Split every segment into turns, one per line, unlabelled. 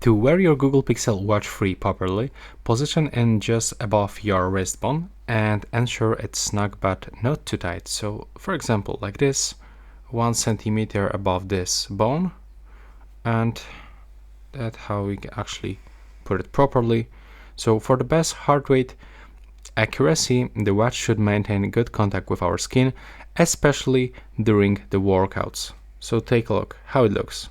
To wear your Google Pixel Watch 3 properly, position it just above your wrist bone and ensure it's snug but not too tight. So for example, like this, 1 centimeter above this bone, and that's how we can actually put it properly. So for the best heart rate accuracy, the watch should maintain good contact with our skin, especially during the workouts. So take a look how it looks.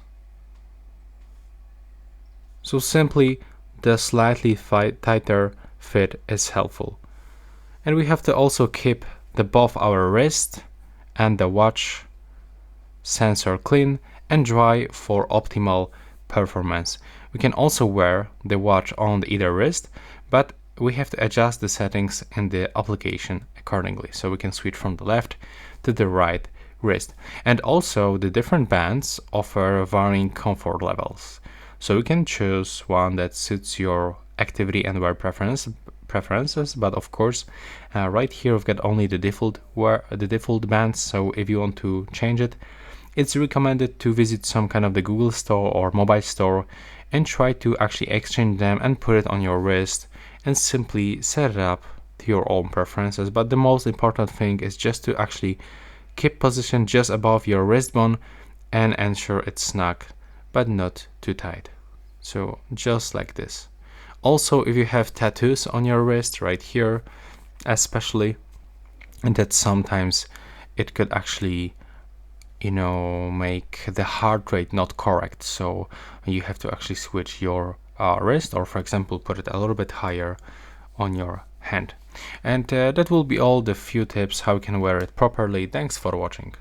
So simply the slightly tighter fit is helpful. And we have to also keep both our wrist and the watch sensor clean and dry for optimal performance. We can also wear the watch on either wrist, but we have to adjust the settings in the application accordingly. So we can switch from the left to the right wrist. And also the different bands offer varying comfort levels. So you can choose one that suits your activity and wear preferences, but of course right here we've got only the default bands. So if you want to change it, it's recommended to visit some kind of the Google store or mobile store and try to actually exchange them and put it on your wrist and simply set it up to your own preferences. But the most important thing is just to actually keep position just above your wrist bone and ensure it's snug but not too tight. So just like this. Also, if you have tattoos on your wrist right here especially, and that sometimes it could actually make the heart rate not correct, so you have to actually switch your wrist, or for example put it a little bit higher on your hand. And that will be all the few tips how you can wear it properly. Thanks for watching.